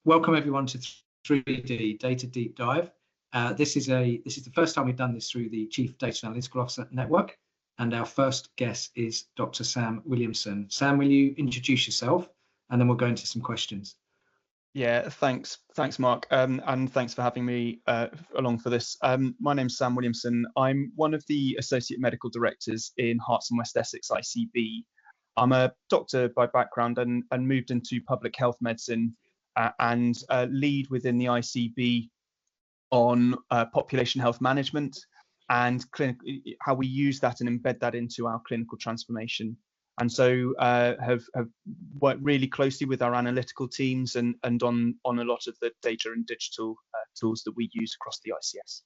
Welcome everyone to 3D Data Deep Dive. This is the first time we've done this through the Chief Data Analytical Officer Network, and our first guest is Dr. Sam Williamson. Sam, will you introduce yourself, and then we'll go into some questions. Yeah, thanks, Mark, and thanks for having me along for this. My name's Sam Williamson. I'm one of the Associate Medical Directors in Herts and West Essex ICB. I'm a doctor by background and moved into public health medicine and lead within the ICB on population health management and how we use that and embed that into our clinical transformation. And so have worked really closely with our analytical teams and on a lot of the data and digital tools that we use across the ICS.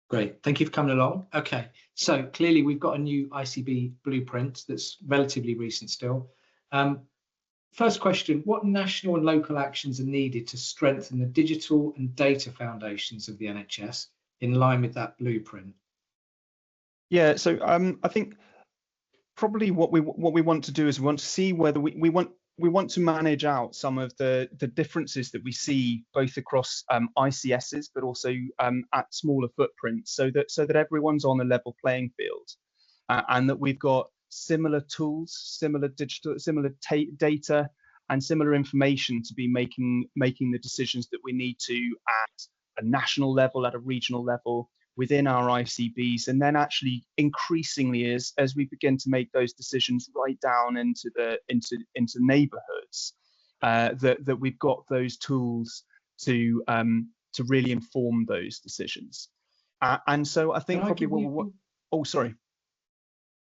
Great, thank you for coming along. Okay, so clearly we've got a new ICB blueprint that's relatively recent still. First question, what national and local actions are needed to strengthen the digital and data foundations of the NHS in line with that blueprint? Yeah, so I think probably what we want to do is we want to see whether we want to manage out some of the differences that we see both across ICSs but also at smaller footprints, so that everyone's on a level playing field, and that we've got similar tools, similar data, and similar information to be making the decisions that we need to at a national level, at a regional level, within our ICBs, and then actually increasingly as we begin to make those decisions right down into neighbourhoods, that we've got those tools to really inform those decisions. And so I think probably oh, sorry.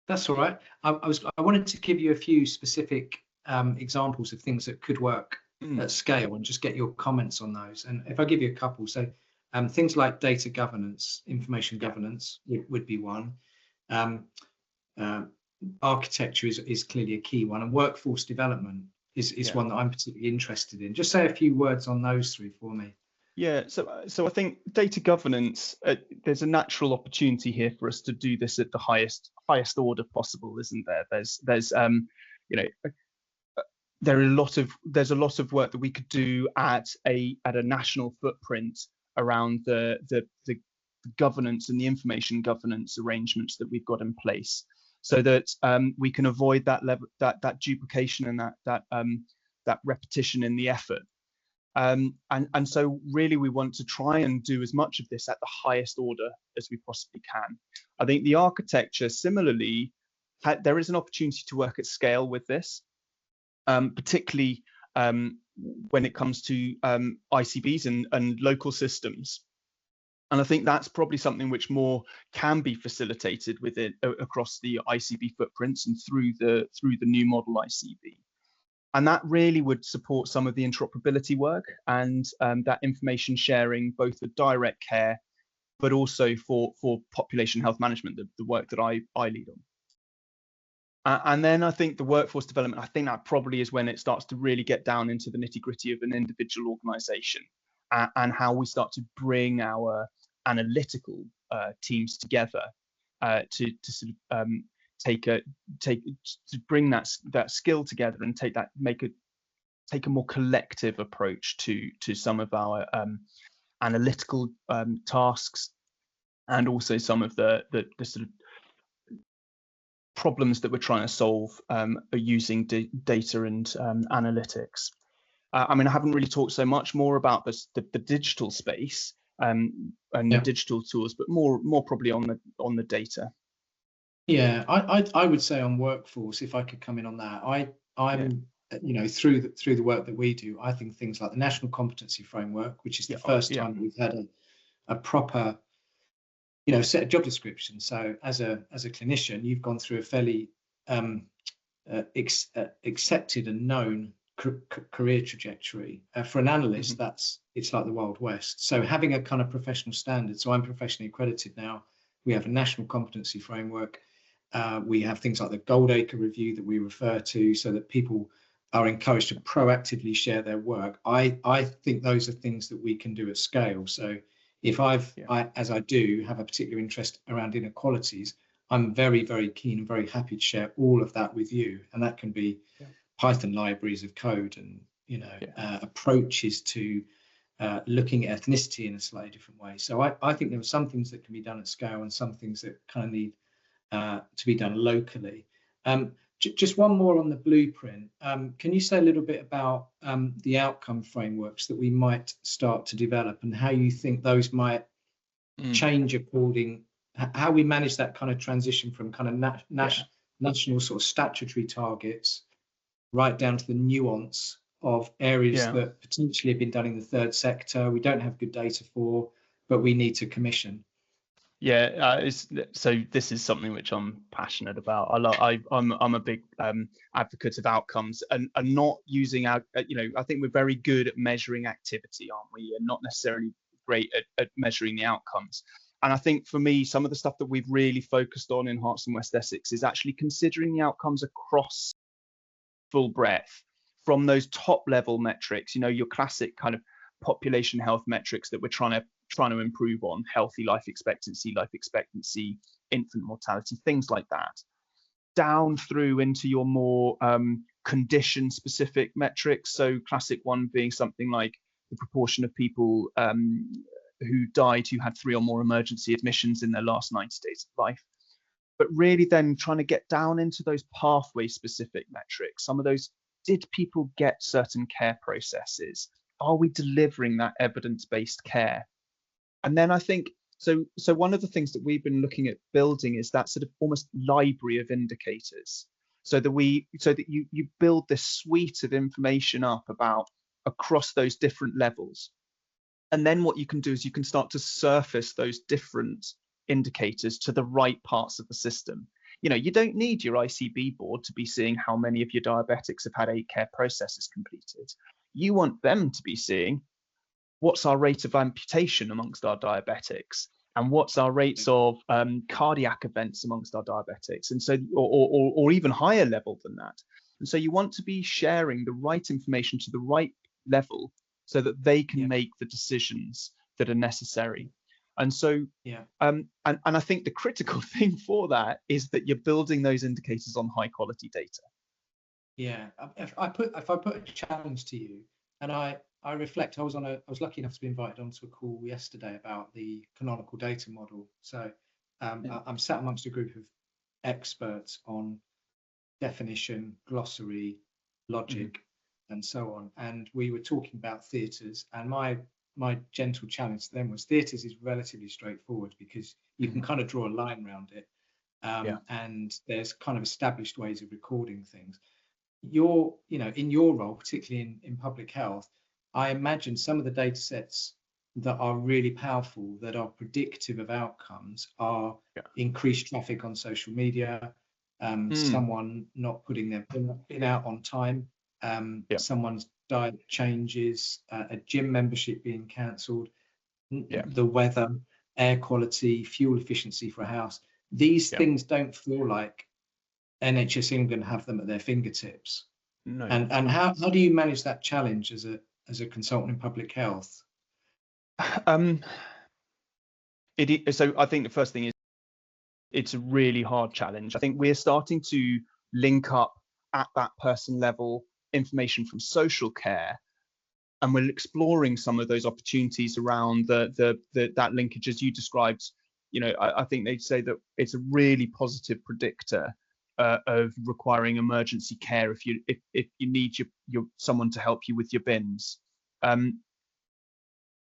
That's all right. I wanted to give you a few specific examples of things that could work at scale and just get your comments on those. And if I give you a couple, so things like data governance, information governance would be one. Architecture is clearly a key one, and workforce development is one that I'm particularly interested in. Just say a few words on those three for me. Yeah, so I think data governance, there's a natural opportunity here for us to do this at the highest order possible, isn't there? There's there's a lot of work that we could do at a national footprint around the governance and the information governance arrangements that we've got in place, so that we can avoid that level, that duplication and that repetition in the effort. And so really we want to try and do as much of this at the highest order as we possibly can. I think the architecture similarly, there is an opportunity to work at scale with this, particularly when it comes to ICBs and local systems. And I think that's probably something which more can be facilitated within across the ICB footprints and through the new model ICB. And that really would support some of the interoperability work and that information sharing, both for direct care, but also for population health management, the work that I lead on. And then I think the workforce development, I think that probably is when it starts to really get down into the nitty-gritty of an individual organisation and how we start to bring our analytical teams together to sort of to bring that skill together and take a more collective approach to some of our analytical tasks, and also some of the sort of problems that we're trying to solve using data and analytics. I mean, I haven't really talked so much more about the digital space and the digital tools, but more probably on the data. Yeah, I would say on workforce, if I could come in on that, I'm through the work that we do, I think things like the National Competency Framework, which is the first time we've had a proper set of job descriptions. So as a clinician, you've gone through a fairly accepted and known career trajectory. For an analyst, it's like the Wild West. So having a kind of professional standard. So I'm professionally accredited now. We have a National Competency Framework. We have things like the Goldacre Review that we refer to, so that people are encouraged to proactively share their work. I think those are things that we can do at scale. So if as I do have a particular interest around inequalities, I'm very, very keen and very happy to share all of that with you. And that can be Python libraries of code and approaches to looking at ethnicity in a slightly different way. So I think there are some things that can be done at scale and some things that kind of need to be done locally. Just one more on the blueprint. Can you say a little bit about the outcome frameworks that we might start to develop and how you think those might change according, how we manage that kind of transition from kind of national sort of statutory targets right down to the nuance of areas that potentially have been done in the third sector, we don't have good data for, but we need to commission. So this is something which I'm passionate about. I'm a big advocate of outcomes and not using I think we're very good at measuring activity, aren't we, and not necessarily great at measuring the outcomes. And I think for me, some of the stuff that we've really focused on in Herts and West Essex is actually considering the outcomes across full breadth, from those top level metrics, your classic kind of population health metrics that we're trying to improve on, healthy life expectancy, infant mortality, things like that, down through into your more condition specific metrics. So classic one being something like the proportion of people who died who had 3 or more emergency admissions in their last 90 days of life. But really then trying to get down into those pathway specific metrics, some of those, did people get certain care processes? Are we delivering that evidence-based care? And then I think, so one of the things that we've been looking at building is that sort of almost library of indicators, so that you build this suite of information up about across those different levels. And then what you can do is you can start to surface those different indicators to the right parts of the system. You don't need your ICB board to be seeing how many of your diabetics have had 8 care processes completed. You want them to be seeing what's our rate of amputation amongst our diabetics, and what's our rates of cardiac events amongst our diabetics, and so or even higher level than that. And so you want to be sharing the right information to the right level so that they can make the decisions that are necessary. And so and I think the critical thing for that is that you're building those indicators on high quality data. If I put a challenge to you, and I reflect, I was lucky enough to be invited onto a call yesterday about the canonical data model. So I'm sat amongst a group of experts on definition, glossary, logic, and so on. And we were talking about theatres, and my gentle challenge to them was theatres is relatively straightforward because you can kind of draw a line around it, and there's kind of established ways of recording things. In your role, particularly in public health, I imagine some of the data sets that are really powerful, that are predictive of outcomes, are increased traffic on social media, someone not putting their bin out on time, someone's diet changes, a gym membership being cancelled, the weather, air quality, fuel efficiency for a house. These things don't feel like NHS England have them at their fingertips. No. And how do you manage that challenge as a consultant in public health? So I think the first thing is it's a really hard challenge. I think we're starting to link up at that person level information from social care, and we're exploring some of those opportunities around that linkage as you described. I think they'd say that it's a really positive predictor of requiring emergency care if you need your someone to help you with your bins. And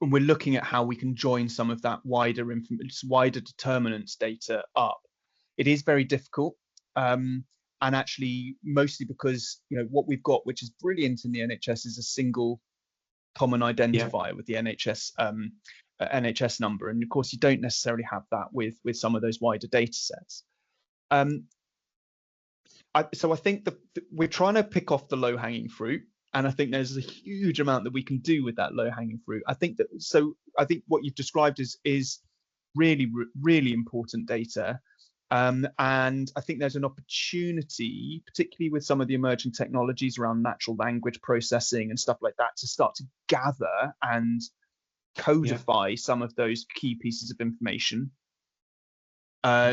we're looking at how we can join some of that wider determinants data up. It is very difficult, and actually mostly because what we've got, which is brilliant in the NHS, is a single common identifier with the NHS number, and of course you don't necessarily have that with some of those wider data sets. So I think that we're trying to pick off the low-hanging fruit, and I think there's a huge amount that we can do with that low-hanging fruit. I think what you've described is really, really important data, and I think there's an opportunity, particularly with some of the emerging technologies around natural language processing and stuff like that, to start to gather and codify some of those key pieces of information.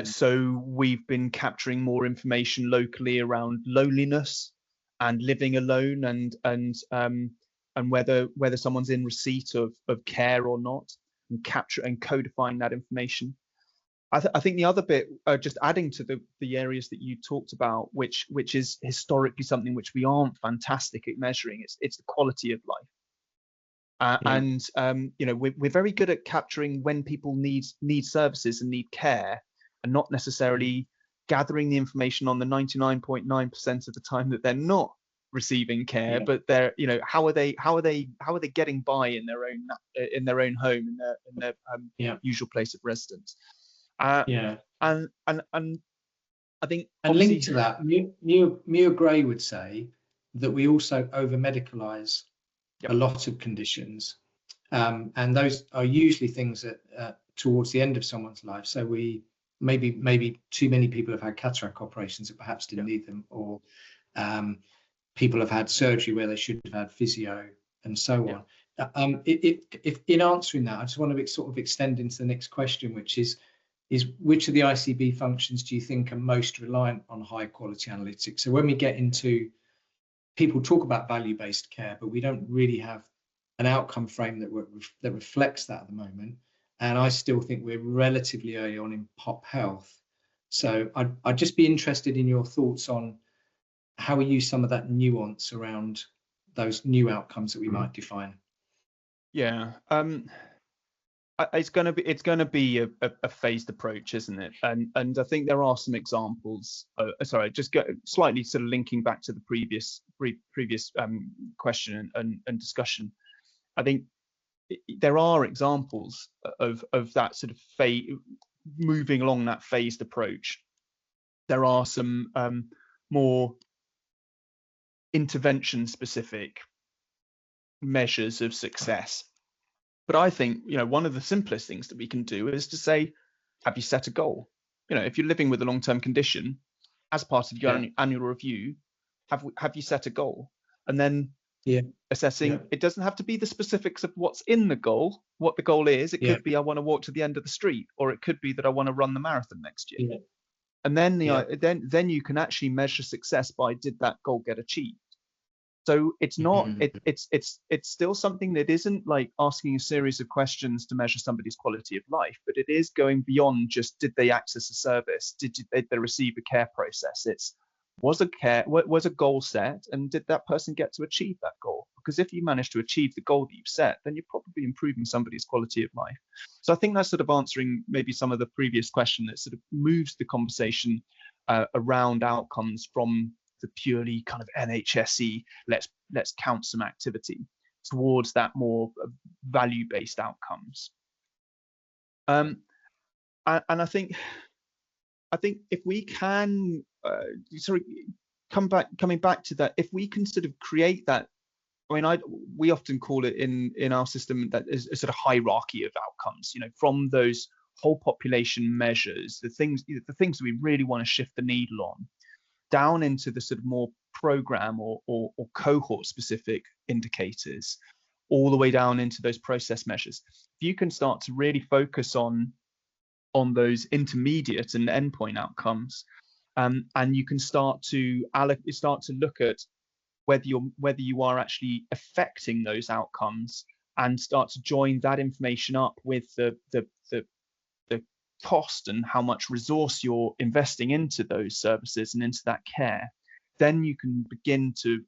So we've been capturing more information locally around loneliness and living alone, and whether someone's in receipt of care or not, and capture and codifying that information. I think the other bit, just adding to the areas that you talked about, which is historically something which we aren't fantastic at measuring, it's the quality of life. And we're very good at capturing when people need services and need care, and not necessarily gathering the information on the 99.9% of the time that they're not receiving care, but they're, how are they getting by in their own home, in their usual place of residence. And I think, and linked to that, Muir Gray would say that we also over medicalize a lot of conditions, and those are usually things that towards the end of someone's life. So we maybe too many people have had cataract operations that perhaps didn't need them, or people have had surgery where they should have had physio, and so on. If in answering that, I just want to sort of extend into the next question, which is which of the ICB functions do you think are most reliant on high quality analytics? So when we get into, people talk about value-based care, but we don't really have an outcome frame that reflects that at the moment. And I still think we're relatively early on in pop health. So I'd just be interested in your thoughts on how we use some of that nuance around those new outcomes that we might define. It's going to be a phased approach, isn't it? And I think there are some examples. Sorry, just slightly sort of linking back to the previous question and discussion. I think there are examples of that sort of moving along that phased approach. There are some more intervention specific measures of success. But I think, one of the simplest things that we can do is to say, have you set a goal? If you're living with a long-term condition, as part of your annual review, have you set a goal? And then assessing, it doesn't have to be the specifics of what's in the goal, what the goal is. It could be, I want to walk to the end of the street, or it could be that I want to run the marathon next year. And then then you can actually measure success by, did that goal get achieved? So it's not, it's still something that isn't like asking a series of questions to measure somebody's quality of life, but it is going beyond just, did they access a service? Did they receive a care process? Was a goal set, and did that person get to achieve that goal? Because if you manage to achieve the goal that you've set, then you're probably improving somebody's quality of life. So I think that's sort of answering maybe some of the previous question that sort of moves the conversation around outcomes from the purely kind of NHSE, let's count some activity, towards that more value-based outcomes. And I think if we can coming back to that, if we can sort of create that, we often call it in our system that is a sort of hierarchy of outcomes, from those whole population measures, the things we really want to shift the needle on, down into the sort of more program or cohort specific indicators, all the way down into those process measures. If you can start to really focus on those intermediate and endpoint outcomes, and you can start to look at whether you are actually affecting those outcomes, and start to join that information up with the cost and how much resource you're investing into those services and into that care, then you can begin to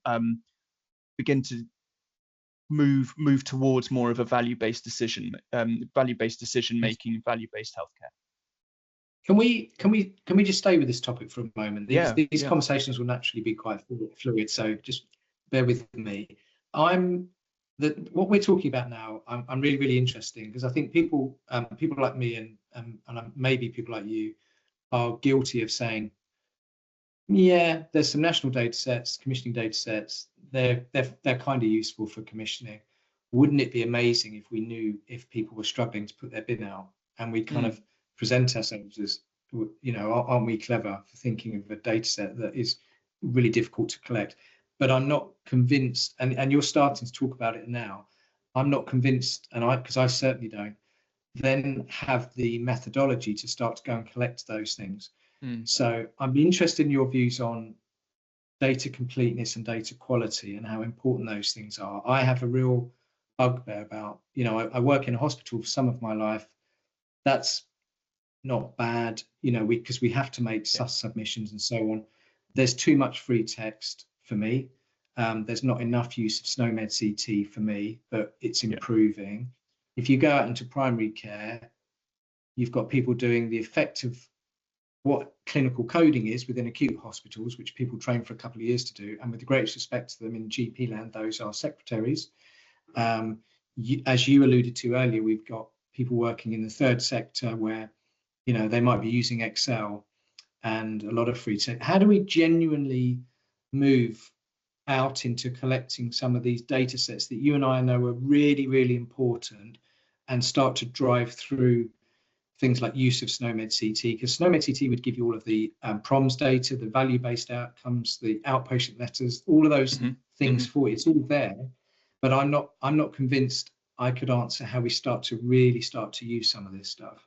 move towards more of a value-based decision making, value-based healthcare. Can we just stay with this topic for a moment? These conversations will naturally be quite fluid, so just bear with me. What we're talking about now, I'm really, really interesting, because I think people like me and maybe people like you are guilty of saying, there's some national data sets, commissioning data sets, they're kind of useful for commissioning. Wouldn't it be amazing if we knew if people were struggling to put their bin out, and we kind of present ourselves as, aren't we clever for thinking of a data set that is really difficult to collect? But I'm not convinced, and you're starting to talk about it now, I'm not convinced, because I certainly don't then have the methodology to start to go and collect those things. So I'd be interested in your views on data completeness and data quality and how important those things are. I have a real bugbear about, you know, I work in a hospital for some of my life. That's not bad, you know, because we have to make sus submissions and so on. There's too much free text for me. There's not enough use of SNOMED CT for me, but it's improving. If you go out into primary care, you've got people doing the effect of what clinical coding is within acute hospitals, which people train for a couple of years to do. And with the greatest respect to them, in GP land, those are secretaries. As you alluded to earlier, we've got people working in the third sector where, you know, they might be using Excel and a lot of free text. How do we genuinely move out into collecting some of these data sets that you and I know are really, really important and start to drive through things like use of SNOMED CT? Because SNOMED CT would give you all of the PROMS data, the value-based outcomes, the outpatient letters, all of those things for you. It's all there, but I'm not convinced I could answer how we start to really start to use some of this stuff.